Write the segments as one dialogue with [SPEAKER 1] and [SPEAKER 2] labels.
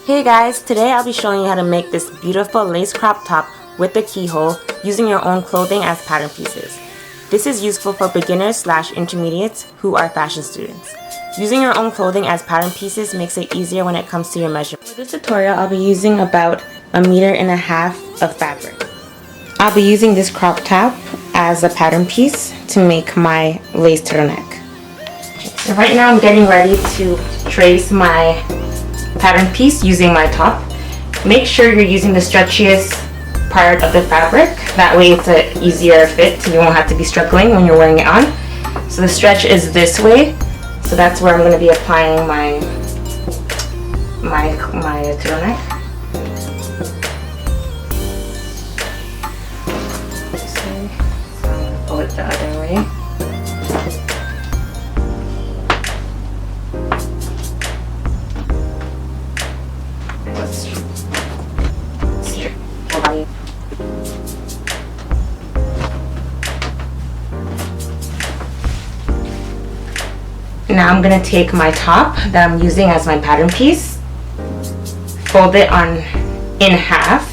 [SPEAKER 1] Hey guys, today I'll be showing you how to make this beautiful lace crop top with the keyhole using your own clothing as pattern pieces. This is useful for beginners/intermediates who are fashion students. Using your own clothing as pattern pieces makes it easier when it comes to your measurement. For this tutorial, I'll be using about 1.5 meters of fabric. I'll be using this crop top as a pattern piece to make my lace turtleneck. So right now I'm getting ready to trace my pattern piece using my top. Make sure you're using the stretchiest part of the fabric. That way it's an easier fit so you won't have to be struggling when you're wearing it on. So the stretch is this way. So that's where I'm going to be applying my turtleneck. This way. So I'm going to pull it the other way. Now I'm going to take my top that I'm using as my pattern piece, fold it in half,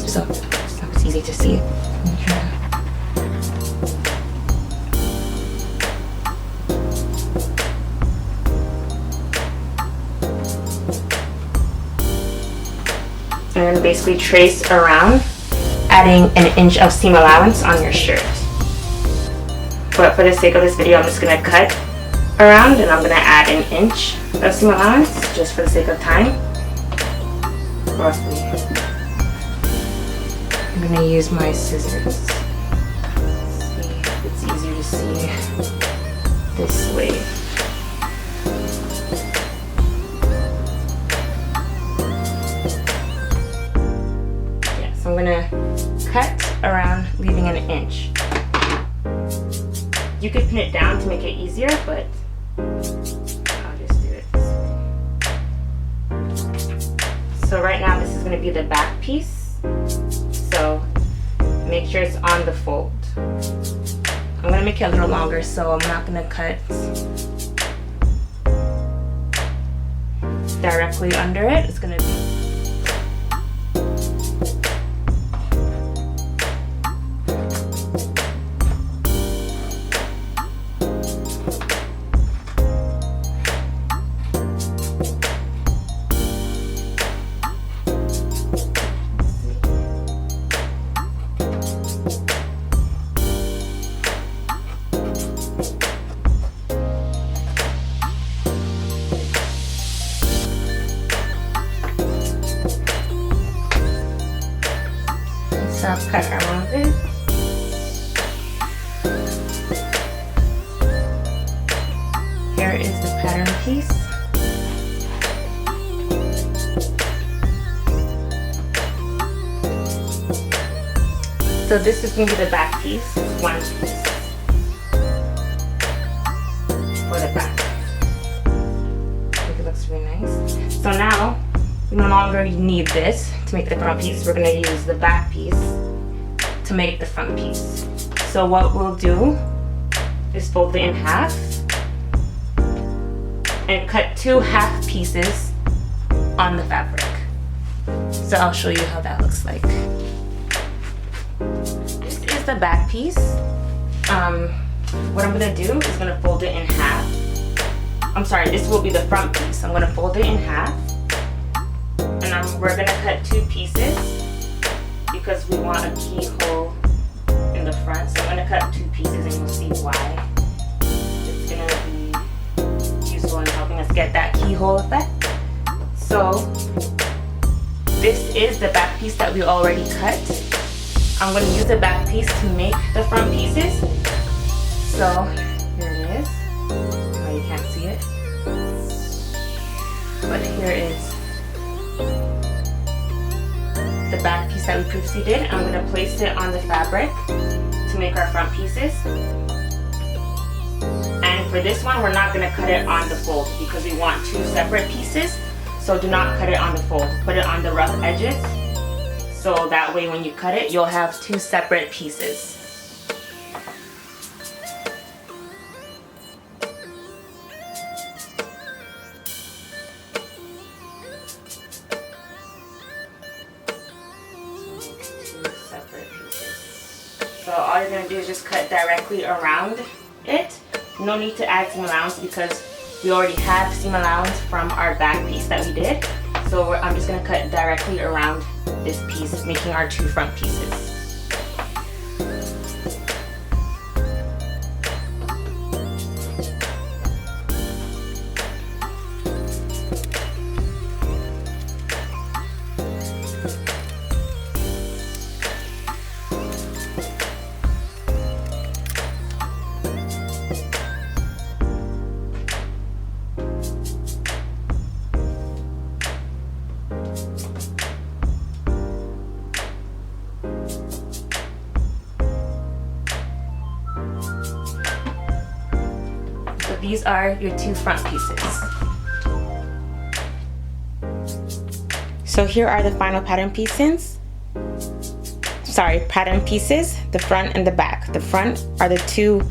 [SPEAKER 1] so it's easy to see. And then basically trace around, adding an inch of seam allowance on your shirt. But for the sake of this video, I'm just going to cut around and I'm going to add an inch of seam allowance just for the sake of time. Roughly. I'm going to use my scissors. See if it's easier to see this way. I'm going to cut around, leaving an inch. You could pin it down to make it easier, but I'll just do it this way. So right now this is going to be the back piece. So make sure it's on the fold. I'm going to make it a little longer, so I'm not going to cut directly under it. It's going to be cut around it. Here is the pattern piece. So this is going to be the back piece, one piece for the back. I think it looks really nice. So now we no longer need this to make the front piece. We're going to use the back piece to make the front piece. So what we'll do is fold it in half and cut 2 half pieces on the fabric. So I'll show you how that looks like. This is the back piece. What I'm going to do is going to fold it in half. I'm sorry, this will be the front piece. I'm going to fold it in half. And we're going to cut 2 pieces because we want a keyhole in the front. So I'm going to cut 2 pieces and you'll see why. It's going to be useful in helping us get that keyhole effect. So this is the back piece that we already cut. I'm going to use the back piece to make the front pieces. So here it is. Oh, you can't see it. But here is the back piece that we previously did. I'm going to place it on the fabric to make our front pieces. And for this one, we're not going to cut it on the fold because we want 2 separate pieces. So do not cut it on the fold. Put it on the rough edges. So that way when you cut it, you'll have two separate pieces. So all you're going to do is just cut directly around it. No need to add seam allowance because we already have seam allowance from our back piece that we did. So I'm just going to cut directly around this piece, making our two front pieces. These are your two front pieces. So here are the final pattern pieces. Pattern pieces, the front and the back. The front are the two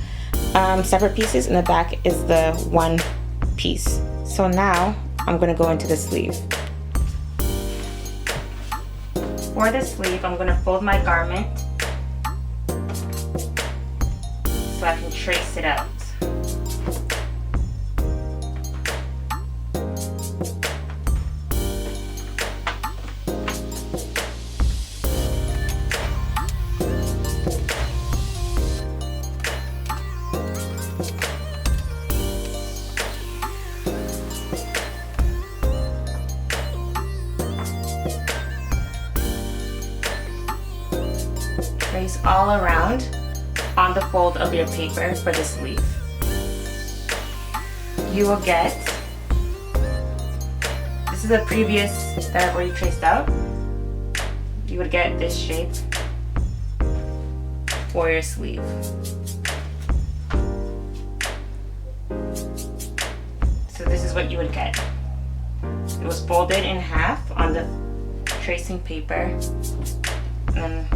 [SPEAKER 1] separate pieces and the back is the one piece. So now I'm gonna go into the sleeve. For the sleeve, I'm gonna fold my garment so I can trace it out. Trace all around on the fold of your paper for the sleeve. You will get, this is a previous that I've already traced out, you would get this shape for your sleeve. So this is what you would get. It was folded in half on the tracing paper, and then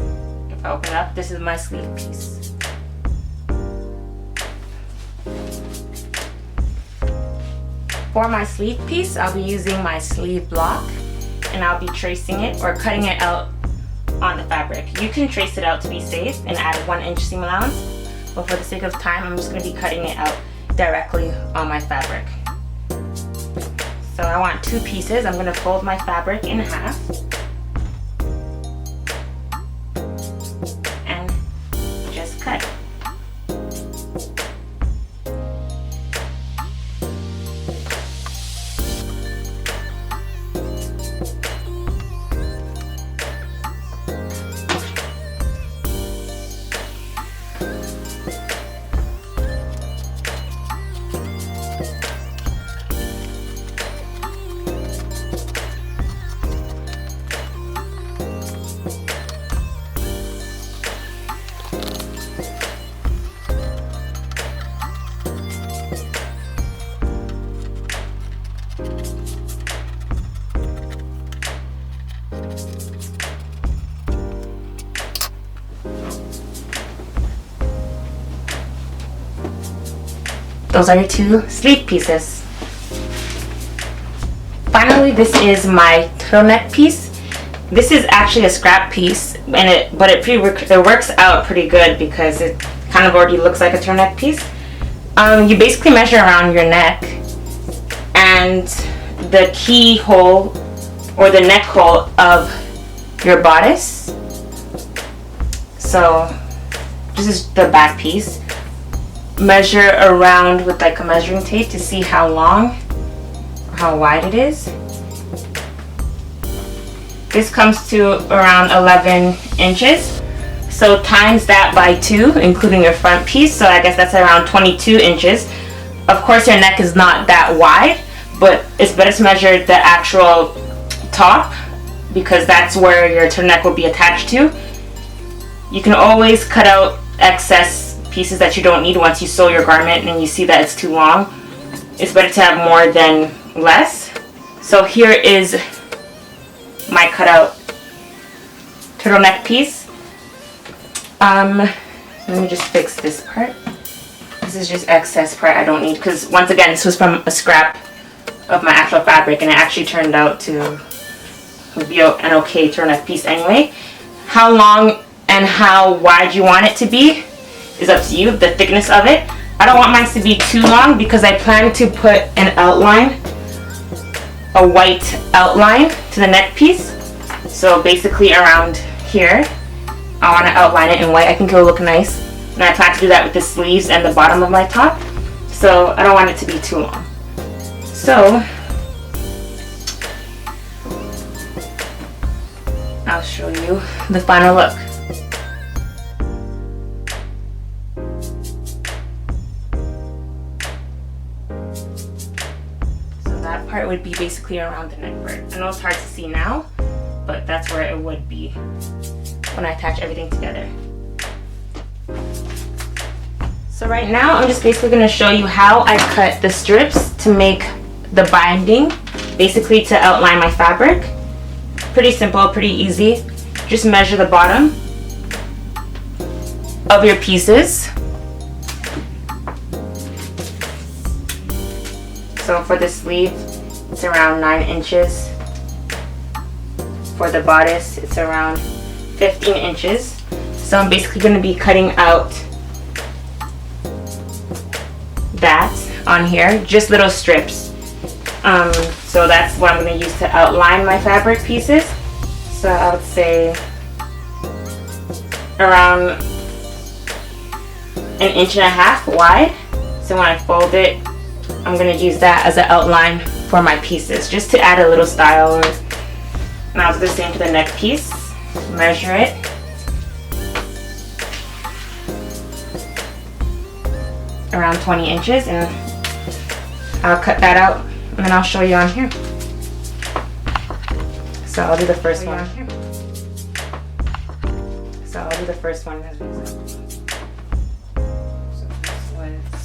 [SPEAKER 1] if I open it up, this is my sleeve piece. For my sleeve piece, I'll be using my sleeve block and I'll be tracing it or cutting it out on the fabric. You can trace it out to be safe and add 1 inch seam allowance, but for the sake of time, I'm just going to be cutting it out directly on my fabric. So I want two pieces. I'm going to fold my fabric in half and just cut. Those are your two sleeve pieces. Finally, this is my turtleneck piece. This is actually a scrap piece, and it works out pretty good because it kind of already looks like a turtleneck piece. You basically measure around your neck and the keyhole or the neck hole of your bodice. So this is the back piece. Measure around with like a measuring tape to see how long or how wide it is. This comes to around 11 inches. So times that by 2, including your front piece. So I guess that's around 22 inches. Of course your neck is not that wide, but it's better to measure the actual top because that's where your turtleneck will be attached to. You can always cut out excess pieces that you don't need once you sew your garment and you see that it's too long. It's better to have more than less. So here is my cutout turtleneck piece. Let me just fix this part. This is just excess part I don't need, because once again this was from a scrap of my actual fabric and it actually turned out to be an okay turtleneck piece anyway. How long and how wide you want it to be is up to you, the thickness of it. I don't want mine to be too long because I plan to put an outline, a white outline to the neck piece. So basically around here, I want to outline it in white. I think it will look nice. And I plan to do that with the sleeves and the bottom of my top. So I don't want it to be too long. So I'll show you the final look. So that part would be basically around the neck part. I know it's hard to see now, but that's where it would be when I attach everything together. So right now I'm just basically going to show you how I cut the strips to make the binding, basically to outline my fabric. Pretty simple, pretty easy. Just measure the bottom of your pieces. So for the sleeve, it's around 9 inches. For the bodice, it's around 15 inches. So I'm basically going to be cutting out that on here, just little strips. So that's what I'm going to use to outline my fabric pieces. So I would say around 1.5 inches wide. So when I fold it, I'm going to use that as an outline for my pieces, just to add a little style. And I'll do the same for the neck piece. Measure it. Around 20 inches, and I'll cut that out and then I'll show you on here. So I'll do the first one. So I'll do the first one as an example. So this was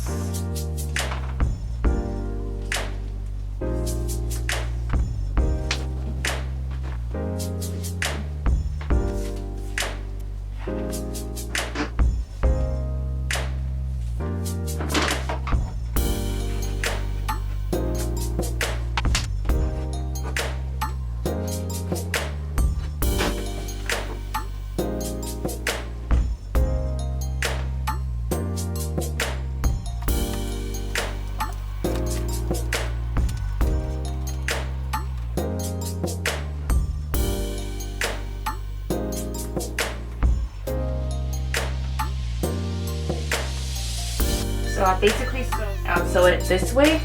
[SPEAKER 1] So I basically sew it this way,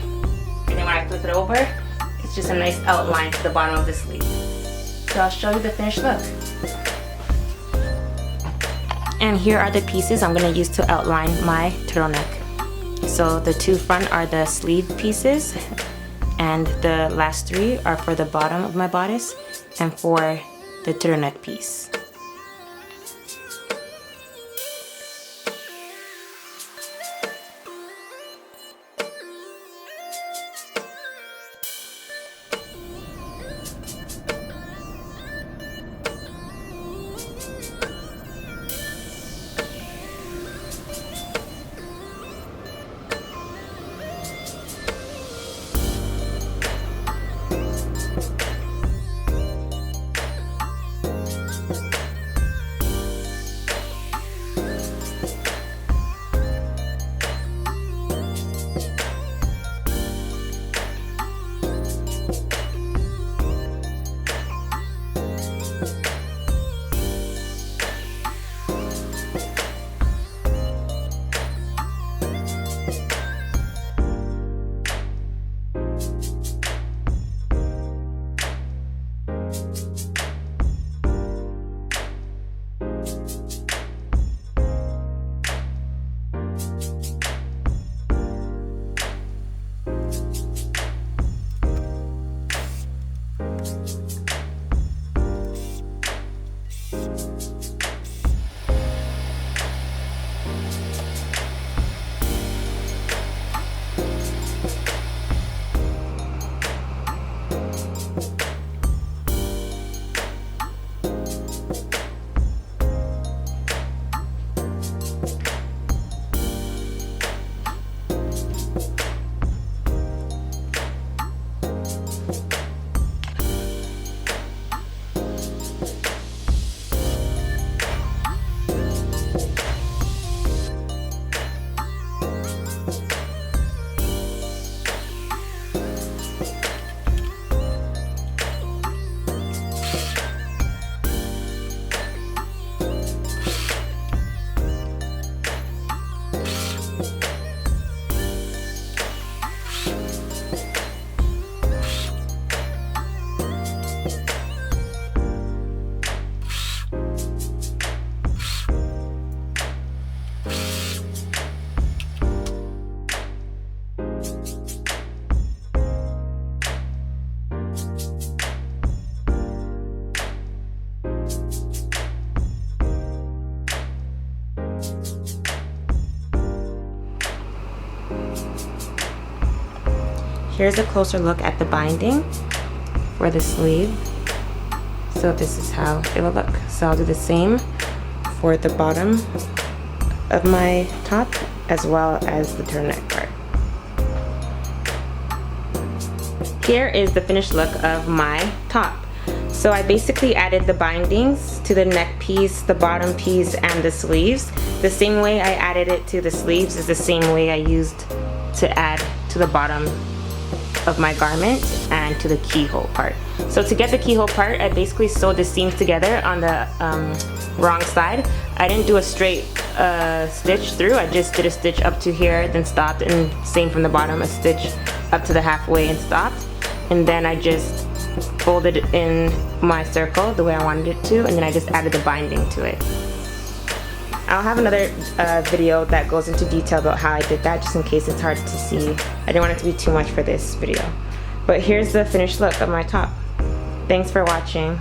[SPEAKER 1] and then when I flip it over, it's just a nice outline to the bottom of the sleeve. So I'll show you the finished look. And here are the pieces I'm going to use to outline my turtleneck. So the two front are the sleeve pieces, and the last 3 are for the bottom of my bodice and for the turtleneck piece. Here's a closer look at the binding for the sleeve. So this is how it will look. So I'll do the same for the bottom of my top as well as the turtleneck part. Here is the finished look of my top. So I basically added the bindings to the neck piece, the bottom piece, and the sleeves. The same way I added it to the sleeves is the same way I used to add to the bottom of my garment and to the keyhole part. So to get the keyhole part, I basically sewed the seams together on the wrong side. I didn't do a straight stitch through, I just did a stitch up to here, then stopped, and same from the bottom, a stitch up to the halfway and stopped. And then I just folded in my circle the way I wanted it to, and then I just added the binding to it. I'll have another video that goes into detail about how I did that, just in case it's hard to see. I didn't want it to be too much for this video. But here's the finished look of my top. Thanks for watching.